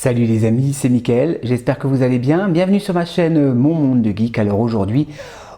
Salut les amis, c'est Mickaël, j'espère que vous allez bien. Bienvenue sur ma chaîne Mon Monde de Geek. Alors aujourd'hui,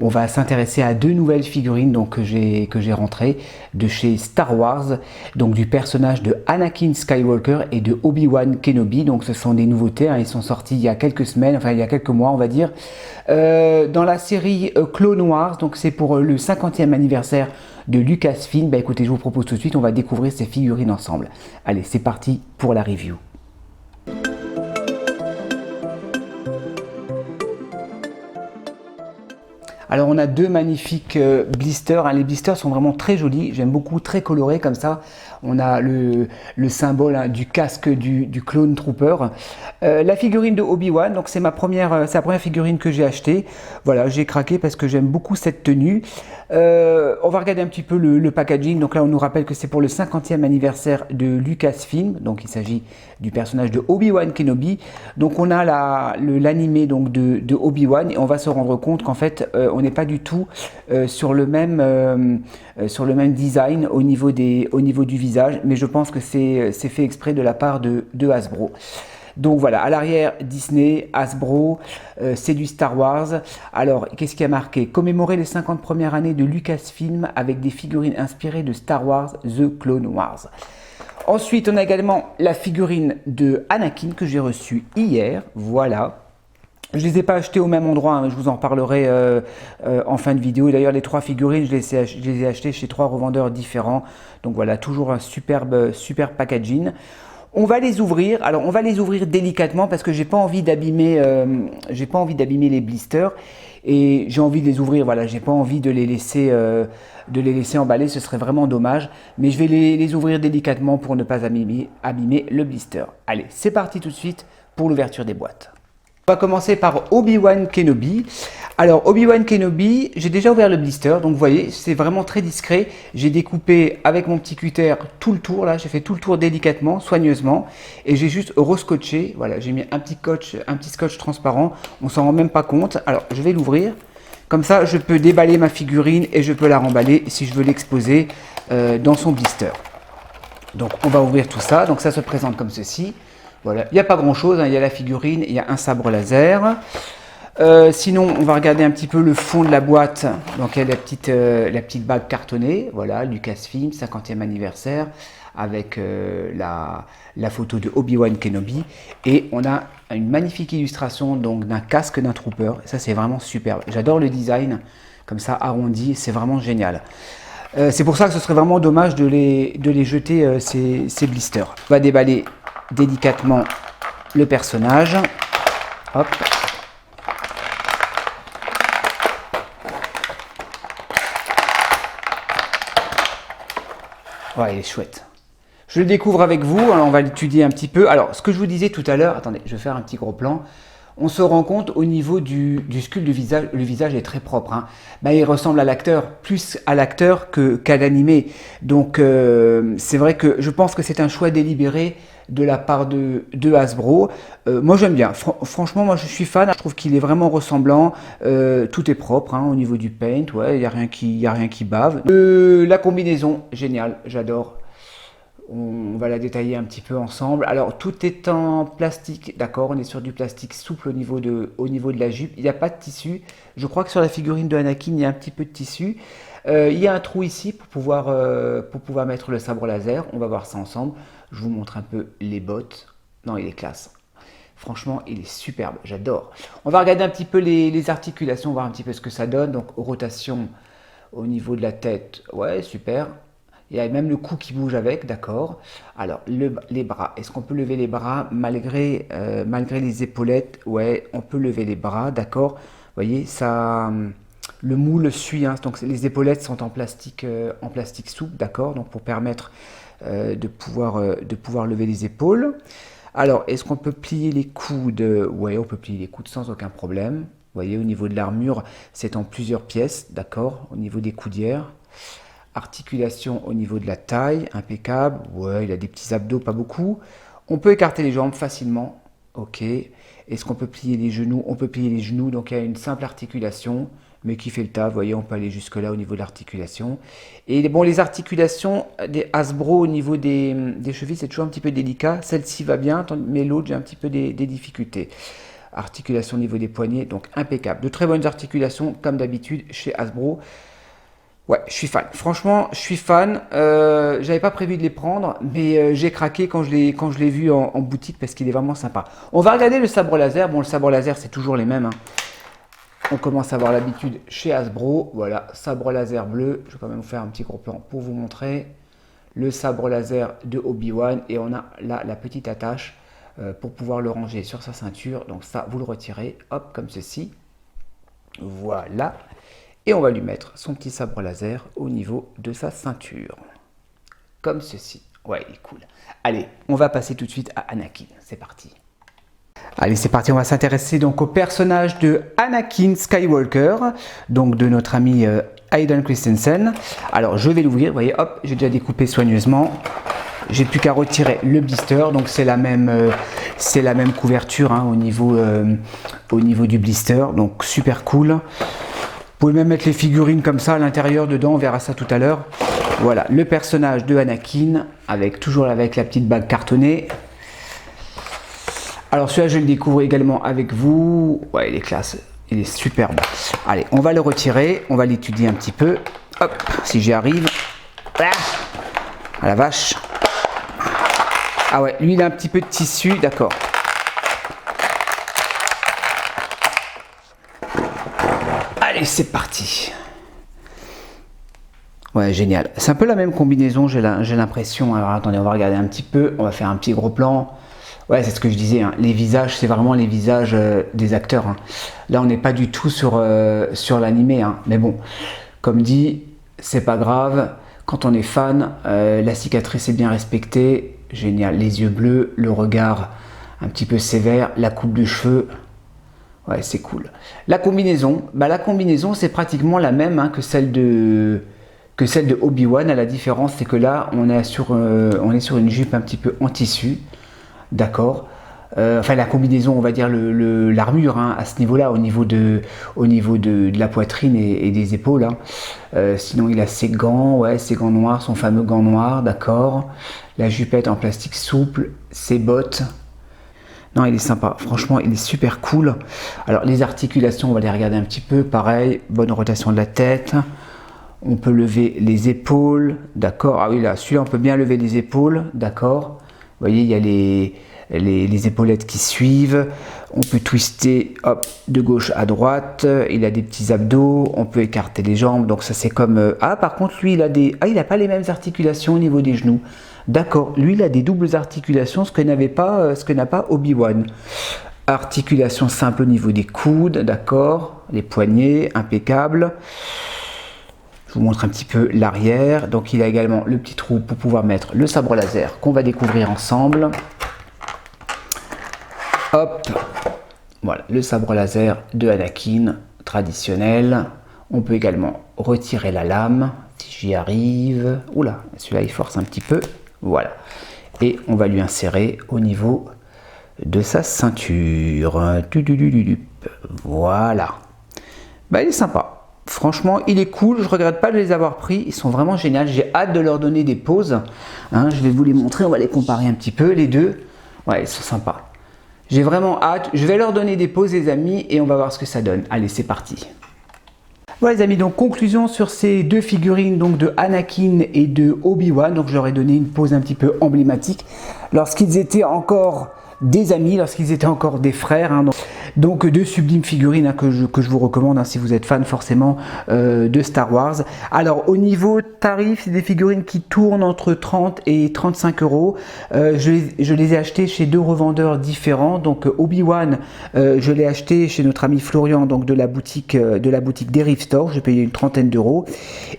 on va s'intéresser à deux nouvelles figurines que j'ai rentrées de chez Star Wars, donc du personnage de Anakin Skywalker et de Obi-Wan Kenobi. Donc ce sont des nouveautés, ils sont sortis il y a quelques semaines, enfin il y a quelques mois on va dire, dans la série Clone Wars. Donc c'est pour le 50e anniversaire de Lucasfilm. Écoutez, je vous propose tout de suite, on va découvrir ces figurines ensemble. Allez, c'est parti pour la review. Alors on a deux magnifiques blisters, les blisters sont vraiment très jolis, j'aime beaucoup, très colorés comme ça. On a le symbole du casque du Clone Trooper. La figurine de Obi-Wan, donc c'est la première figurine que j'ai achetée. Voilà, j'ai craqué parce que j'aime beaucoup cette tenue. On va regarder un petit peu le packaging. Donc là on nous rappelle que c'est pour le 50e anniversaire de Lucasfilm. Donc il s'agit du personnage de Obi-Wan Kenobi. Donc on a l'animé de Obi-Wan et on va se rendre compte qu'en fait on n'est pas du tout sur le même design au niveau du visage, mais je pense que c'est fait exprès de la part de Hasbro. Donc voilà, à l'arrière, Disney, Hasbro, c'est du Star Wars. Alors, qu'est-ce qui a marqué? Commémorer les 50 premières années de Lucasfilm avec des figurines inspirées de Star Wars, The Clone Wars. Ensuite, on a également la figurine de Anakin que j'ai reçue hier, voilà. Je ne les ai pas achetées au même endroit, je vous en parlerai en fin de vidéo. D'ailleurs, les trois figurines, je les ai achetées chez trois revendeurs différents. Donc voilà, toujours un superbe packaging. On va les ouvrir. Alors, on va les ouvrir délicatement parce que j'ai pas envie d'abîmer les blisters et j'ai envie de les ouvrir. Voilà, j'ai pas envie de les laisser emballer. Ce serait vraiment dommage. Mais je vais les ouvrir délicatement pour ne pas abîmer le blister. Allez, c'est parti tout de suite pour l'ouverture des boîtes. On va commencer par Obi-Wan Kenobi. Alors Obi-Wan Kenobi, j'ai déjà ouvert le blister, donc vous voyez, c'est vraiment très discret. J'ai découpé avec mon petit cutter tout le tour, là, j'ai fait tout le tour délicatement, soigneusement, et j'ai juste rescotché. Voilà, j'ai mis un petit scotch transparent, on s'en rend même pas compte. Alors je vais l'ouvrir, comme ça je peux déballer ma figurine et je peux la remballer si je veux l'exposer dans son blister. Donc on va ouvrir tout ça, donc ça se présente comme ceci. Voilà, il n'y a pas grand chose, il y a la figurine, il y a un sabre laser. Sinon, on va regarder un petit peu le fond de la boîte. Donc, il y a la petite bague cartonnée. Voilà, Lucasfilm, 50e anniversaire, avec la photo de Obi-Wan Kenobi. Et on a une magnifique illustration d'un casque d'un trooper. Ça, c'est vraiment superbe. J'adore le design, comme ça, arrondi. C'est vraiment génial. C'est pour ça que ce serait vraiment dommage de les jeter, ces blisters. On va déballer délicatement le personnage. Hop. Ouais, il est chouette. Je le découvre avec vous, alors on va l'étudier un petit peu. Alors, ce que je vous disais tout à l'heure, attendez, je vais faire un petit gros plan. On se rend compte au niveau du sculpte du visage, le visage est très propre. Il ressemble à l'acteur, plus à l'acteur qu'à l'animé. Donc, c'est vrai que je pense que c'est un choix délibéré de la part de Hasbro. Moi j'aime bien, franchement moi je suis fan, je trouve qu'il est vraiment ressemblant, tout est propre au niveau du paint, ouais, il n'y a rien qui bave. La combinaison, géniale, j'adore. On va la détailler un petit peu ensemble. Alors tout est en plastique, d'accord, on est sur du plastique souple au niveau de la jupe, il n'y a pas de tissu. Je crois que sur la figurine de Anakin il y a un petit peu de tissu. Il y a un trou ici pour pouvoir mettre le sabre laser, on va voir ça ensemble. Je vous montre un peu les bottes. Non, il est classe. Franchement, il est superbe, j'adore. On va regarder un petit peu les articulations, voir un petit peu ce que ça donne. Donc, rotation au niveau de la tête, ouais, super. Il y a même le cou qui bouge avec, d'accord. Alors, les bras, est-ce qu'on peut lever les bras malgré les épaulettes? Ouais, on peut lever les bras, d'accord. Vous voyez, ça... Le moule suit, donc les épaulettes sont en plastique souple, d'accord, donc pour permettre de pouvoir lever les épaules. Alors, est-ce qu'on peut plier les coudes? Oui, on peut plier les coudes sans aucun problème. Vous voyez, au niveau de l'armure, c'est en plusieurs pièces, d'accord, au niveau des coudières. Articulation au niveau de la taille, impeccable. Ouais, il a des petits abdos, pas beaucoup. On peut écarter les jambes facilement, ok. Est-ce qu'on peut plier les genoux? On peut plier les genoux, donc il y a une simple articulation. mais qui fait le taf. Vous voyez, on peut aller jusque là au niveau de l'articulation. Et bon, les articulations des Hasbro au niveau des chevilles, c'est toujours un petit peu délicat. Celle-ci va bien, mais l'autre, j'ai un petit peu des difficultés. Articulation au niveau des poignets, donc impeccable. De très bonnes articulations, comme d'habitude, chez Hasbro. Ouais, je suis fan. Franchement, je suis fan. J'avais pas prévu de les prendre, mais j'ai craqué quand je l'ai vu en boutique parce qu'il est vraiment sympa. On va regarder le sabre laser. Bon, le sabre laser, c'est toujours les mêmes, hein. On commence à avoir l'habitude chez Hasbro. Voilà, sabre laser bleu. Je vais quand même vous faire un petit gros plan pour vous montrer le sabre laser de Obi-Wan. Et on a là la petite attache pour pouvoir le ranger sur sa ceinture. Donc ça, vous le retirez, hop, comme ceci. Voilà. Et on va lui mettre son petit sabre laser au niveau de sa ceinture. Comme ceci. Ouais, il est cool. Allez, on va passer tout de suite à Anakin. C'est parti. Allez, c'est parti. On va s'intéresser donc au personnage de Anakin Skywalker, donc de notre ami Hayden Christensen. Alors, je vais l'ouvrir. Vous voyez, hop, j'ai déjà découpé soigneusement. J'ai plus qu'à retirer le blister. Donc, c'est la même couverture hein, au niveau du blister. Donc, super cool. Vous pouvez même mettre les figurines comme ça à l'intérieur, dedans, on verra ça tout à l'heure. Voilà, le personnage de Anakin, toujours avec la petite bague cartonnée. Alors celui-là, je le découvre également avec vous. Ouais, il est classe, il est superbe. Allez, on va le retirer, on va l'étudier un petit peu. Hop, si j'y arrive. Ah, à la vache. Ah ouais, lui, il a un petit peu de tissu, d'accord. Allez, c'est parti. Ouais, génial. C'est un peu la même combinaison, j'ai l'impression. Alors attendez, on va regarder un petit peu. On va faire un petit gros plan. Ouais, c'est ce que je disais. Hein. Les visages, c'est vraiment les visages des acteurs. Hein. Là, on n'est pas du tout sur l'animé. Hein. Mais bon, comme dit, c'est pas grave. Quand on est fan, la cicatrice est bien respectée. Génial. Les yeux bleus, le regard un petit peu sévère, la coupe du cheveu. Ouais, c'est cool. La combinaison, c'est pratiquement la même hein, que celle de Obi-Wan. La différence, c'est que là, on est sur une jupe un petit peu en tissu. D'accord. Enfin, la combinaison, on va dire l'armure hein, à ce niveau-là, au niveau de la poitrine et des épaules. Hein. Sinon, il a ses gants, ouais, ses gants noirs, son fameux gant noir, d'accord. La jupette en plastique souple, ses bottes. Non, il est sympa. Franchement, il est super cool. Alors, les articulations, on va les regarder un petit peu. Pareil, bonne rotation de la tête. On peut lever les épaules, d'accord. Ah oui, là, celui-là, on peut bien lever les épaules, d'accord. Vous voyez, il y a les épaulettes qui suivent. On peut twister, hop, de gauche à droite. Il a des petits abdos. On peut écarter les jambes. Donc, ça, c'est comme... Ah, par contre, lui, il n'a pas les mêmes articulations au niveau des genoux. D'accord, lui, il a des doubles articulations, ce que n'a pas Obi-Wan. Articulation simple au niveau des coudes, d'accord. Les poignets, impeccable. Je vous montre un petit peu l'arrière. Donc, il a également le petit trou pour pouvoir mettre le sabre laser qu'on va découvrir ensemble. Hop, voilà, le sabre laser de Anakin, traditionnel. On peut également retirer la lame, si j'y arrive. Oula, celui-là, il force un petit peu. Voilà. Et on va lui insérer au niveau de sa ceinture. Voilà. Bah, il est sympa. Franchement, il est cool. Je regrette pas de les avoir pris. Ils sont vraiment géniaux. J'ai hâte de leur donner des pauses. Hein, je vais vous les montrer. On va les comparer un petit peu, les deux. Ouais, ils sont sympas. J'ai vraiment hâte. Je vais leur donner des pauses, les amis, et on va voir ce que ça donne. Allez, c'est parti. Voilà les amis, donc conclusion sur ces deux figurines donc de Anakin et de Obi-Wan. Donc je leur ai donné une pose un petit peu emblématique lorsqu'ils étaient encore des amis, lorsqu'ils étaient encore des frères. Hein. Donc deux sublimes figurines hein, que je vous recommande hein, si vous êtes fan forcément de Star Wars. Alors au niveau tarif, c'est des figurines qui tournent entre 30 et 35 euros. Je les ai achetées chez deux revendeurs différents. Donc Obi-Wan, je l'ai acheté chez notre ami Florian, donc de la boutique Derive Store. J'ai payé une trentaine d'euros.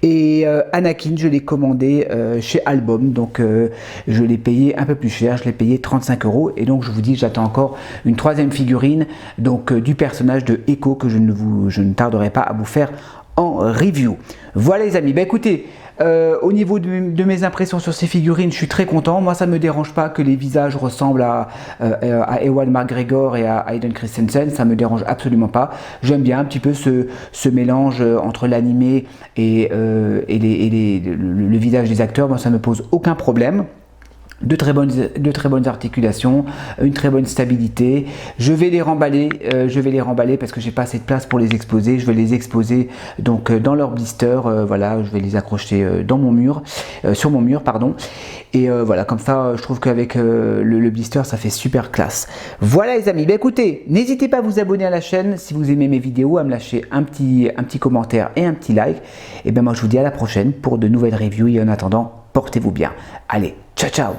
Et Anakin, je l'ai commandé chez Album. Donc je l'ai payé un peu plus cher. Je l'ai payé 35 euros. Et donc je vous dis, j'attends encore une troisième figurine donc du personnage de Echo que je ne tarderai pas à vous faire en review. Voilà les amis, bah écoutez, Au niveau de mes impressions sur ces figurines, je suis très content. Moi, ça me dérange pas que les visages ressemblent à Ewan McGregor et à Hayden Christensen. Ça me dérange absolument pas. J'aime bien un petit peu ce mélange entre l'animé et le visage des acteurs. Moi, ça me pose aucun problème. De très bonnes articulations, une très bonne stabilité. Je vais les remballer parce que j'ai pas assez de place pour les exposer. Je vais les exposer donc dans leur blister. Voilà, je vais les accrocher dans mon mur, sur mon mur, pardon. Et voilà, comme ça, je trouve qu'avec le blister, ça fait super classe. Voilà les amis. Ben écoutez, n'hésitez pas à vous abonner à la chaîne si vous aimez mes vidéos, à me lâcher un petit commentaire et un petit like. Et ben moi, je vous dis à la prochaine pour de nouvelles reviews. Et en attendant, portez-vous bien. Allez, ciao ciao.